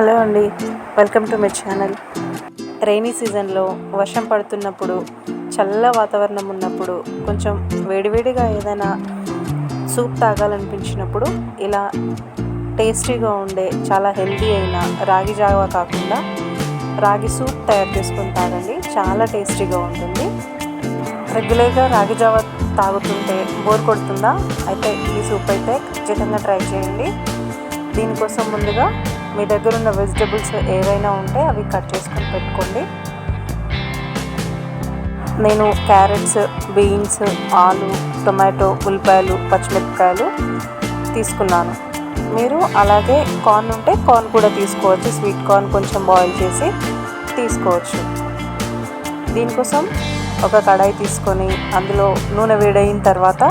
Hello అండి, welcome to my channel. Rainy సీజన్లో వర్షం పడుతున్నప్పుడు, చల్ల వాతావరణం ఉన్నప్పుడు, కొంచెం వేడివేడిగా ఏదైనా సూప్ తాగాలనిపించినప్పుడు ఇలా టేస్టీగా ఉండే చాలా హెల్దీ అయిన రాగి జావా కాకుండా రాగి సూప్ తయారు చేసుకొని తాగండి. చాలా టేస్టీగా ఉంటుంది. రెగ్యులర్గా రాగి జావా తాగుతుంటే బోర్ కొడుతుందా? అయితే ఈ సూప్ అయితే ఖచ్చితంగా ట్రై చేయండి. దీనికోసం ముందుగా మీ దగ్గర ఉన్న వెజిటబుల్స్ ఏవైనా ఉంటే అవి కట్ చేసుకొని పెట్టుకోండి. నేను క్యారెట్స్, బీన్స్, ఆలు, టొమాటో, ఉల్లిపాయలు, పచ్చిమిరపకాయలు తీసుకున్నాను. మీరు అలాగే కార్న్ ఉంటే కార్న్ కూడా తీసుకోవచ్చు. స్వీట్ కార్న్ కొంచెం బాయిల్ చేసి తీసుకోవచ్చు. దీనికోసం ఒక కడాయి తీసుకొని అందులో నూనె వేడైన తర్వాత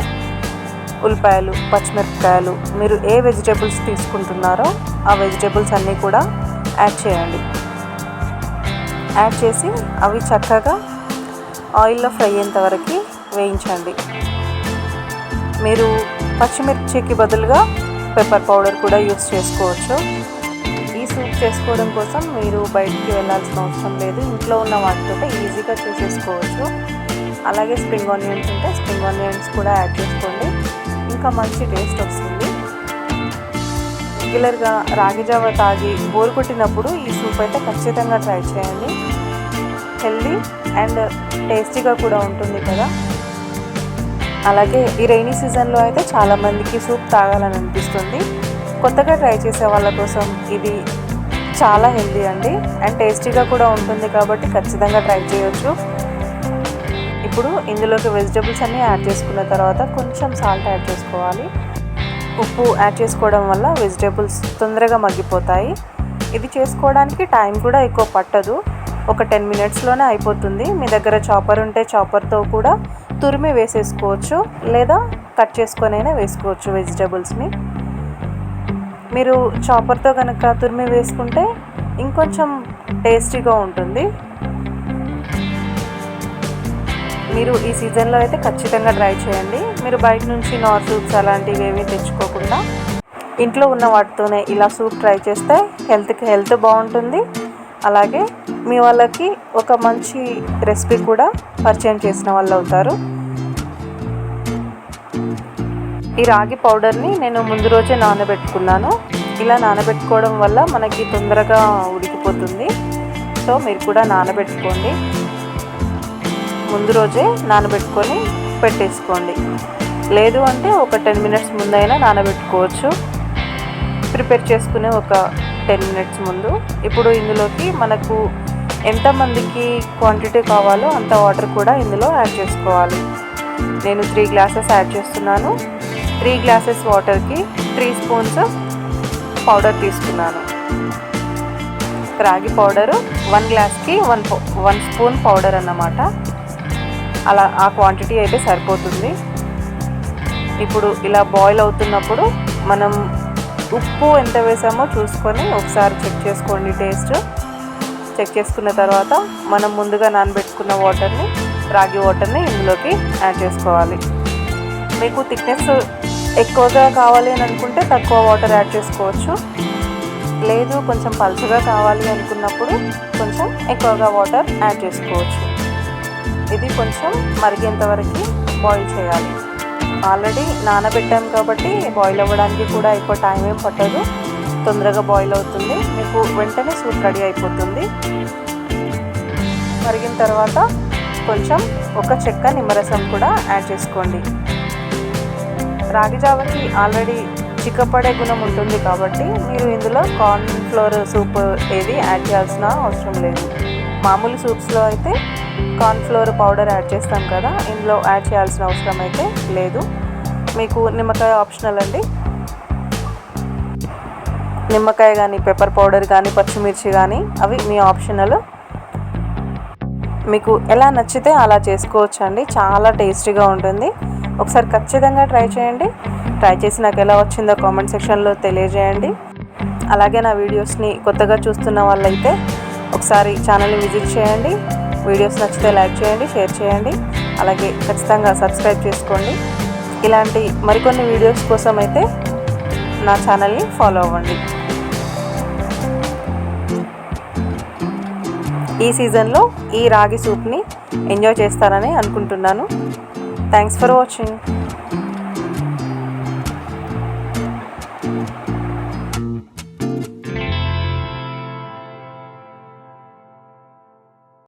ఉల్లిపాయలు, పచ్చిమిరపకాయలు, మీరు ఏ వెజిటేబుల్స్ తీసుకుంటున్నారో ఆ వెజిటేబుల్స్ అన్నీ కూడా యాడ్ చేయండి. యాడ్ చేసి అవి చక్కగా ఆయిల్లో ఫ్రై అయ్యేంత వరకు వేయించండి. మీరు పచ్చిమిర్చికి బదులుగా పెప్పర్ పౌడర్ కూడా యూస్ చేసుకోవచ్చు. ఈ సూప్ చేసుకోవడం కోసం మీరు బయటికి వెళ్ళాల్సిన అవసరం లేదు. ఇంట్లో ఉన్న వాటితో ఈజీగా చేసేసుకోవచ్చు. అలాగే స్ప్రింగ్ ఆనియన్స్ ఉంటే స్ప్రింగ్ ఆనియన్స్ కూడా యాడ్ చేసుకోండి. ఇంకా మంచి టేస్ట్ వస్తుంది. రెగ్యులర్గా రాగి జావా తాగి బోర్ కొట్టినప్పుడు ఈ సూప్ అయితే ఖచ్చితంగా ట్రై చేయండి. హెల్దీ అండ్ టేస్టీగా కూడా ఉంటుంది కదా. అలాగే ఈ రైనీ సీజన్లో అయితే చాలామందికి సూప్ తాగాలని అనిపిస్తుంది. కొత్తగా ట్రై చేసే వాళ్ళ కోసం ఇది చాలా హెల్దీ అండి అండ్ టేస్టీగా కూడా ఉంటుంది కాబట్టి ఖచ్చితంగా ట్రై చేయొచ్చు. ఇప్పుడు ఇందులోకి వెజిటబుల్స్ అన్నీ యాడ్ చేసుకున్న తర్వాత కొంచెం సాల్ట్ యాడ్ చేసుకోవాలి. ఉప్పు యాడ్ చేసుకోవడం వల్ల వెజిటేబుల్స్ తొందరగా మగ్గిపోతాయి. ఇది చేసుకోవడానికి టైం కూడా ఎక్కువ పట్టదు. ఒక 10 మినిట్స్లోనే అయిపోతుంది. మీ దగ్గర చాపర్ ఉంటే చాపర్తో కూడా తురిమి వేసేసుకోవచ్చు, లేదా కట్ చేసుకొనైనా వేసుకోవచ్చు వెజిటేబుల్స్ని. మీరు చాపర్తో కనుక తురిమి వేసుకుంటే ఇంకొంచెం టేస్టీగా ఉంటుంది. మీరు ఈ సీజన్లో అయితే ఖచ్చితంగా ట్రై చేయండి. మీరు బయట నుంచి నార్ సూప్స్ అలాంటివి ఏమీ తెచ్చుకోకుండా ఇంట్లో ఉన్న వాటితోనే ఇలా సూప్ ట్రై చేస్తే హెల్త్ బాగుంటుంది. అలాగే మీ వాళ్ళకి ఒక మంచి రెసిపీ కూడా పరిచయం చేసిన వాళ్ళు అవుతారు. ఈ రాగి పౌడర్ని నేను ముందు రోజే నానబెట్టుకున్నాను. ఇలా నానబెట్టుకోవడం వల్ల మనకి తొందరగా ఉడికిపోతుంది. సో మీరు కూడా నానబెట్టుకోండి. ముందు రోజే నానబెట్టుకొని పెట్టేసుకోండి. లేదు అంటే ఒక 10 మినిట్స్ ముందైనా నానబెట్టుకోవచ్చు. ప్రిపేర్ చేసుకునే ఒక 10 మినిట్స్ ముందు. ఇప్పుడు ఇందులోకి మనకు ఎంతమందికి క్వాంటిటీ కావాలో అంత వాటర్ కూడా ఇందులో యాడ్ చేసుకోవాలి. నేను 3 గ్లాసెస్ యాడ్ చేస్తున్నాను. 3 గ్లాసెస్ వాటర్కి 3 స్పూన్స్ పౌడర్ తీసుకున్నాను. రాగి పౌడరు 1 గ్లాస్కి 1 స్పూన్ పౌడర్ అన్నమాట. అలా ఆ క్వాంటిటీ అయితే సరిపోతుంది. ఇప్పుడు ఇలా బాయిల్ అవుతున్నప్పుడు మనం ఉప్పు ఎంత వేసామో చూసుకొని ఒకసారి చెక్ చేసుకోండి. టేస్ట్ చెక్ చేసుకున్న తర్వాత మనం ముందుగా నానబెట్టుకున్న రాగి వాటర్ని ఇందులోకి యాడ్ చేసుకోవాలి. మీకు థిక్నెస్ ఎక్కువగా కావాలి అని అనుకుంటే తక్కువ వాటర్ యాడ్ చేసుకోవచ్చు. లేదు కొంచెం పలుచగా కావాలి అనుకున్నప్పుడు కొంచెం ఎక్కువగా వాటర్ యాడ్ చేసుకోవచ్చు. ఇది కొంచెం మరిగేంత వరకు బాయిల్ చేయాలి. ఆల్రెడీ నానబెట్టాం కాబట్టి బాయిల్ అవ్వడానికి కూడా ఎక్కువ టైం ఏం పట్టదు. తొందరగా బాయిల్ అవుతుంది. మీకు వెంటనే సూప్ రెడీ అయిపోతుంది. మరిగిన తర్వాత కొంచెం ఒక చెక్క నిమ్మరసం కూడా యాడ్ చేసుకోండి. రాగి జావకి ఆల్రెడీ చిక్కపడే గుణం ఉంటుంది కాబట్టి మీరు ఇందులో కార్న్ ఫ్లోర్ సూప్ ఏది యాడ్ చేయాల్సిన అవసరం లేదు. మామూలు సూప్స్లో అయితే కార్న్ ఫ్లోర్ పౌడర్ యాడ్ చేస్తాం కదా, ఇందులో యాడ్ చేయాల్సిన అవసరం అయితే లేదు. మీకు నిమ్మకాయ ఆప్షనల్ అండి. నిమ్మకాయ కానీ పెప్పర్ పౌడర్ కానీ పచ్చిమిర్చి కానీ అవి మీ ఆప్షనల్. మీకు ఎలా నచ్చితే అలా చేసుకోవచ్చు అండి. చాలా టేస్టీగా ఉంటుంది. ఒకసారి ఖచ్చితంగా ట్రై చేయండి. ట్రై చేసి నాకు ఎలా వచ్చిందో కామెంట్ సెక్షన్లో తెలియజేయండి. అలాగే నా వీడియోస్ని కొత్తగా చూస్తున్న వాళ్ళైతే ఒకసారి ఛానల్ని విజిట్ చేయండి. వీడియోస్ నచ్చితే లైక్ చేయండి, షేర్ చేయండి. అలాగే ఖచ్చితంగా సబ్స్క్రైబ్ చేసుకోండి. ఇలాంటి మరికొన్ని వీడియోస్ కోసం అయితే నా ఛానల్ని ఫాలో అవ్వండి. ఈ సీజన్లో ఈ రాగి సూప్ని ఎంజాయ్ చేస్తారని అనుకుంటున్నాను. Thanks for watching.